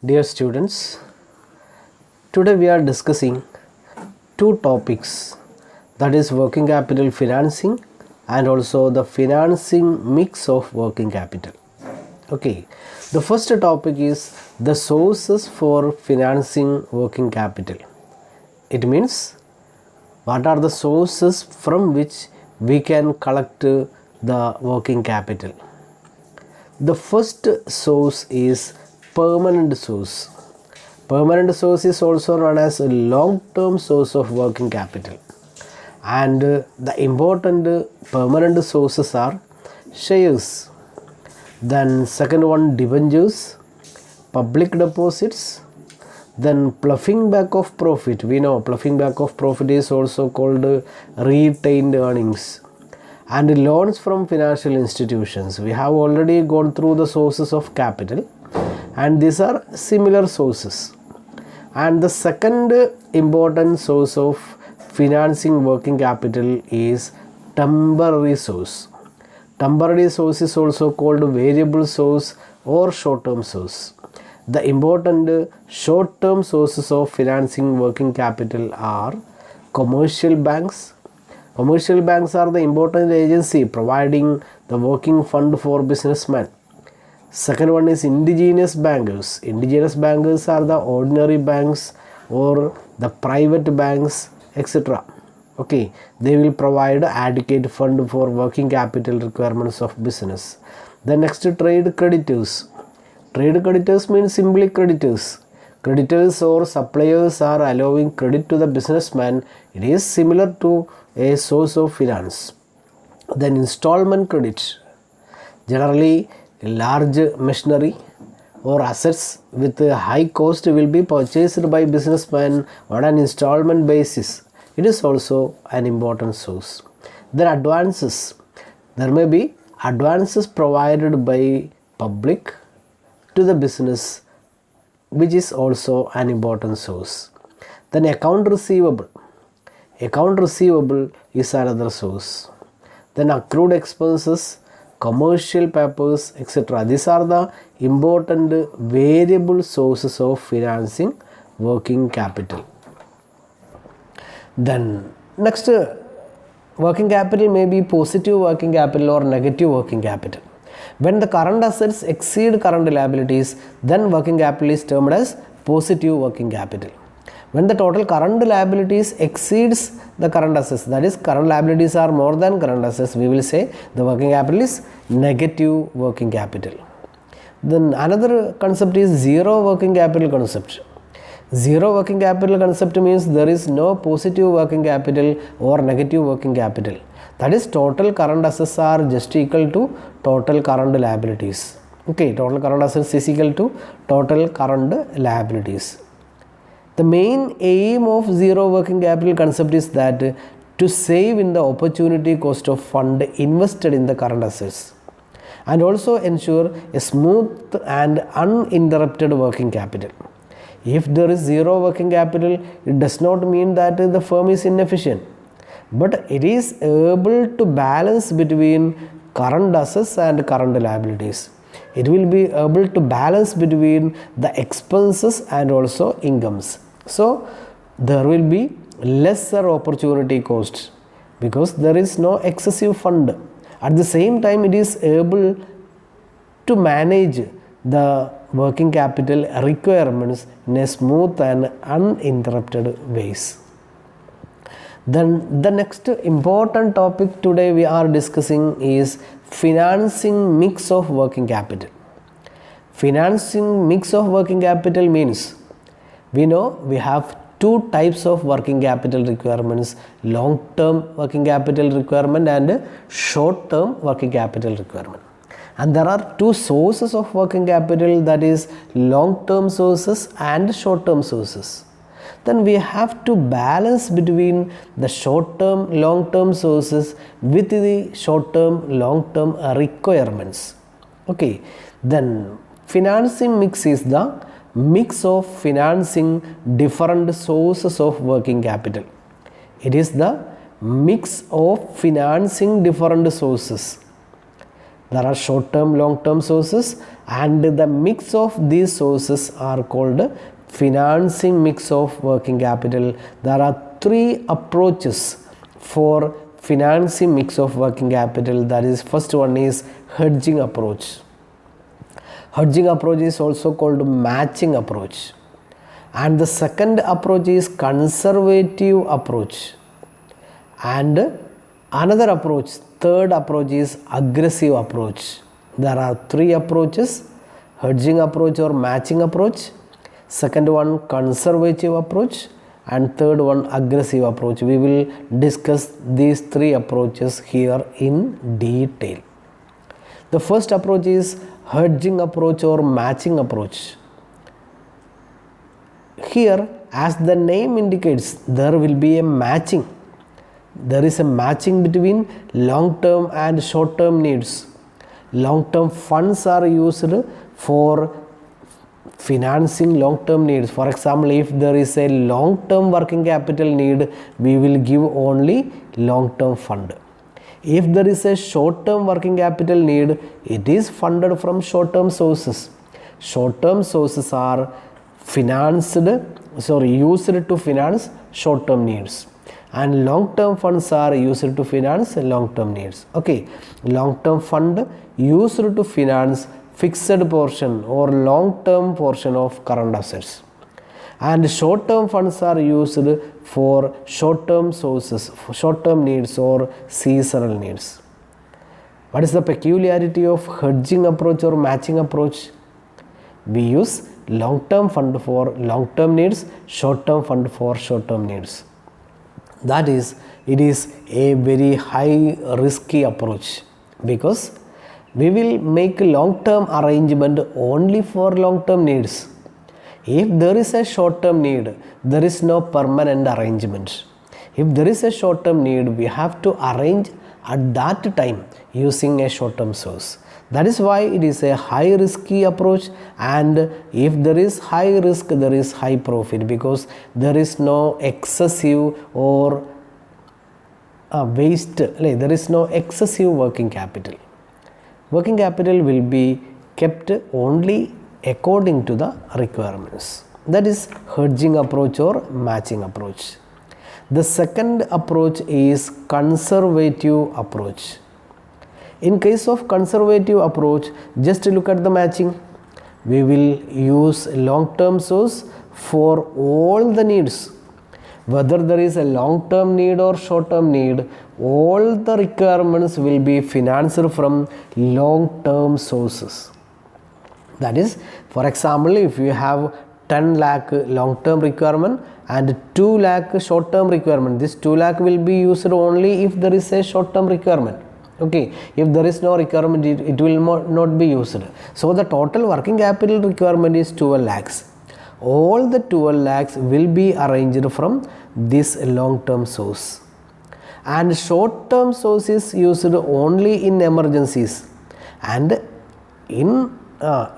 Dear students, today we are discussing two topics, that is working capital financing and also the financing mix of working capital. Okay, the first topic is the sources for financing working capital. It means what are the sources from which we can collect the working capital. The first source is permanent source. Permanent source is also known as a long-term source of working capital. And the important permanent sources are shares. Then second one, debentures, public deposits, then ploughing back of profit. We know ploughing back of profit is also called retained earnings. And loans from financial institutions. We have already gone through the sources of capital and these are similar sources. And the second important source of financing working capital is temporary source. Temporary source is also called variable source or short-term source. The important short-term sources of financing working capital are commercial banks. Commercial banks are the important agency providing the working fund for businessmen. Second one is indigenous bankers. Indigenous bankers are the ordinary banks or the private banks, etc. Okay, they will provide adequate fund for working capital requirements of business. The next, trade creditors. Trade creditors means simply creditors. Creditors or suppliers are allowing credit to the businessman. It is similar to a source of finance. Then installment credit. Generally, large machinery or assets with a high cost will be purchased by businessmen on an installment basis. It is also an important source. Then advances. There may be advances provided by public to the business, which is also an important source. Then account receivable. Account receivable is another source. Then accrued expenses, commercial papers, etc. These are the important variable sources of financing working capital. Then next, working capital may be positive working capital or negative working capital. When the current assets exceed current liabilities, then working capital is termed as positive working capital. When the total current liabilities exceeds the current assets, that is current liabilities are more than current assets, we will say the working capital is negative working capital. Then another concept is zero working capital concept. Zero working capital concept means there is no positive working capital or negative working capital. That is, total current assets are just equal to total current liabilities. Okay, total current assets is equal to total current liabilities. The main aim of zero working capital concept is that to save in the opportunity cost of fund invested in the current assets and also ensure a smooth and uninterrupted working capital. If there is zero working capital, it does not mean that the firm is inefficient, but it is able to balance between current assets and current liabilities. It will be able to balance between the expenses and also incomes. So there will be lesser opportunity cost because there is no excessive fund. At the same time, it is able to manage the working capital requirements in a smooth and uninterrupted ways. Then the next important topic today we are discussing is financing mix of working capital. Financing mix of working capital means we know we have two types of working capital requirements: long-term working capital requirement and short-term working capital requirement. And there are two sources of working capital, that is long-term sources and short-term sources. Then we have to balance between the short-term, long-term sources with the short-term, long-term requirements. Okay, then financing mix is the mix of financing different sources of working capital. It is the mix of financing different sources There are short-term, long-term sources, and the mix of these sources are called financing mix of working capital. There are three approaches for financing mix of working capital. That is, first one is hedging approach. Hedging approach is also called matching approach. And the second approach is conservative approach. And another approach, third approach, is aggressive approach. There are three approaches: hedging approach or matching approach, second one conservative approach, and third one aggressive approach. We will discuss these three approaches here in detail. The first approach is hedging approach or matching approach. Here, as the name indicates, there will be a matching. There is a matching between long-term and short-term needs. Long-term funds are used for financing long-term needs. For example, if there is a long-term working capital need, we will give only long-term fund. If there is a short-term working capital need, it is funded from short-term sources. Short-term sources are used to finance short-term needs, and long-term funds are used to finance long-term needs. Okay, long-term fund used to finance fixed portion or long-term portion of current assets, and short-term funds are used for short-term sources, for short-term needs or seasonal needs. What is the peculiarity of hedging approach or matching approach? We use long-term fund for long-term needs, short-term fund for short-term needs. That is, it is a very high risky approach, because we will make long-term arrangement only for long-term needs. If there is a short-term need, there is no permanent arrangement. If there is a short-term need, we have to arrange at that time using a short-term source. That is why it is a high risky approach, and if there is high risk, there is high profit, because there is no excessive or there is no excessive working capital. Working capital will be kept only according to the requirements. That is hedging approach or matching approach. The second approach is conservative approach. In case of conservative approach, just look at the matching. We will use long-term source for all the needs. Whether there is a long-term need or short-term need, all the requirements will be financed from long-term sources. That is, for example, if you have 10 lakh long-term requirement and 2 lakh short-term requirement, this 2 lakh will be used only if there is a short-term requirement. Okay, if there is no requirement, it will not be used. So the total working capital requirement is 12 lakhs. All the 12 lakhs will be arranged from this long-term source, and short-term source is used only in emergencies, and in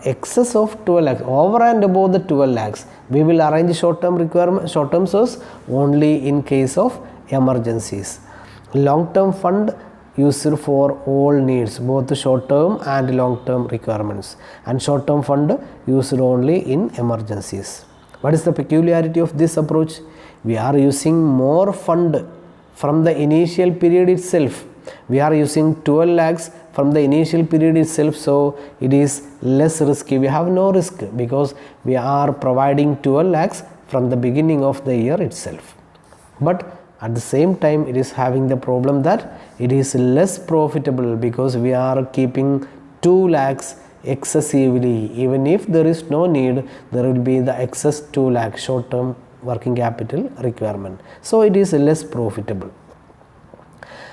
excess of 12 lakhs, over and above the 12 lakhs, we will arrange short-term requirement, short-term source only in case of emergencies. Long-term fund used for all needs, both short-term and long-term requirements, and short-term fund used only in emergencies. What is the peculiarity of this approach? We are using more fund from the initial period itself. We are using 12 lakhs from the initial period itself, so it is less risky. We have no risk because we are providing 12 lakhs from the beginning of the year itself. But at the same time, it is having the problem that it is less profitable, because we are keeping 2 lakhs excessively. Even if there is no need, there will be the excess 2 lakh short-term working capital requirement. So it is less profitable.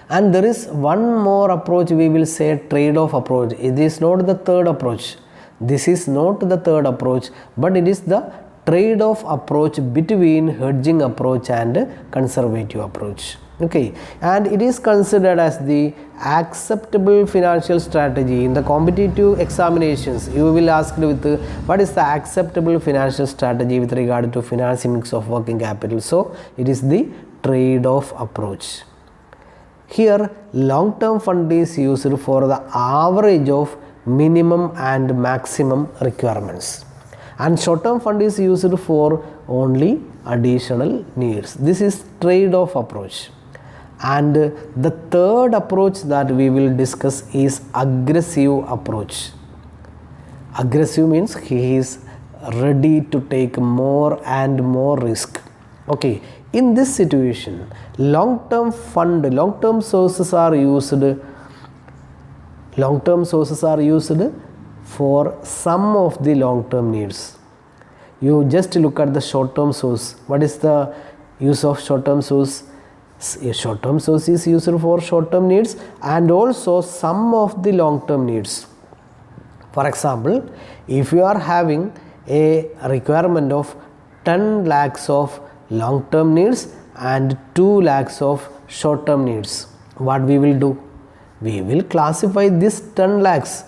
And there is one more approach, we will say trade-off approach. It is not the third approach. This is not the third approach, but it is the trade-off approach between hedging approach and conservative approach. Okay, and it is considered as the acceptable financial strategy. In the competitive examinations, you will ask with what is the acceptable financial strategy with regard to financing mix of working capital. So it is the trade-off approach. Here long term fund is used for the average of minimum and maximum requirements, and short term fund is used for only additional needs. This is trade-off approach. And the third approach that we will discuss is aggressive approach. Aggressive means he is ready to take more and more risk. Okay, in this situation, long-term sources are used for some of the long-term needs. You just look at the short-term source. What is the use of short-term source? A short-term source is used for short-term needs and also some of the long-term needs. For example, if you are having a requirement of 10 lakhs of long-term needs and 2 lakhs of short-term needs, what we will do? We will classify this 10 lakhs.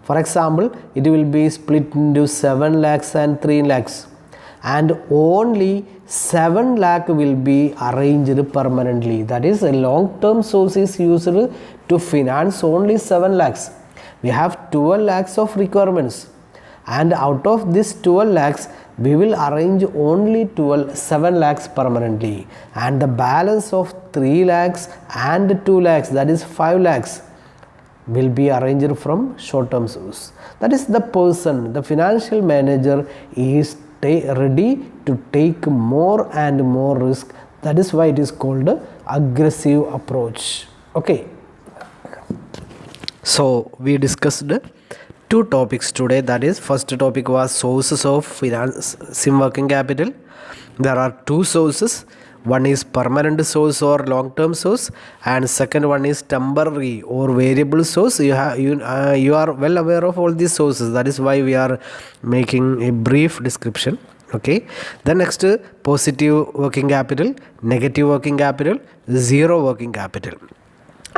For example, it will be split into 7 lakhs and 3 lakhs, and only 7 lakh will be arranged permanently. That is, a long-term source is used to finance only 7 lakhs. We have 12 lakhs of requirements, and out of this 12 lakhs, we will arrange only 7 lakhs permanently, and the balance of 3 lakhs and 2 lakhs, that is 5 lakhs, will be arranged from short-term source. That is, the person, the financial manager is ready to take more and more risk. That is why it is called aggressive approach. Okay. So we discussed two topics today. That is, first topic was sources of financing working capital. There are two sources. One is permanent source or long-term source, and second one is temporary or variable source. You are well aware of all these sources. That is why we are making a brief description. Okay. Then next, positive working capital, negative working capital, zero working capital.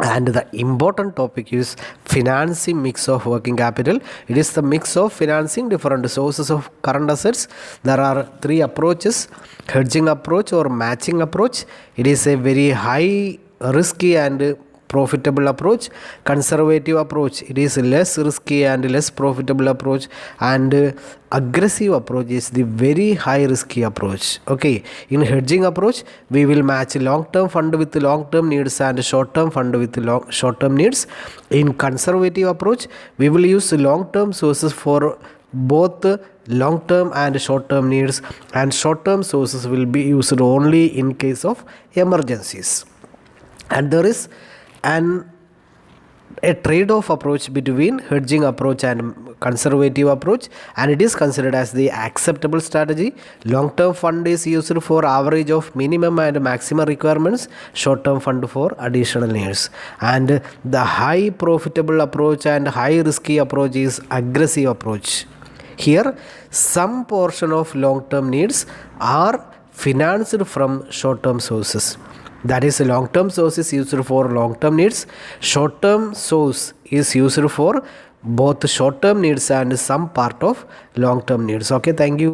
And the important topic is financing mix of working capital. It is the mix of financing different sources of current assets. There are three approaches: hedging approach or matching approach. It is a very high risky and profitable approach. Conservative approach, it is less risky and less profitable approach, and aggressive approach is the very high risky approach. Okay, in hedging approach, we will match long-term fund with long-term needs and short-term fund with short-term needs. In conservative approach, we will use long-term sources for both long-term and short-term needs, and short-term sources will be used only in case of emergencies. And there is a trade-off approach between hedging approach and conservative approach, and it is considered as the acceptable strategy. Long-term fund is used for average of minimum and maximum requirements, short-term fund for additional needs. And the high profitable approach and high risky approach is aggressive approach. Here some portion of long-term needs are financed from short-term sources. That is, long-term source is used for long-term needs. Short-term source is used for both short-term needs and some part of long-term needs. Okay, thank you.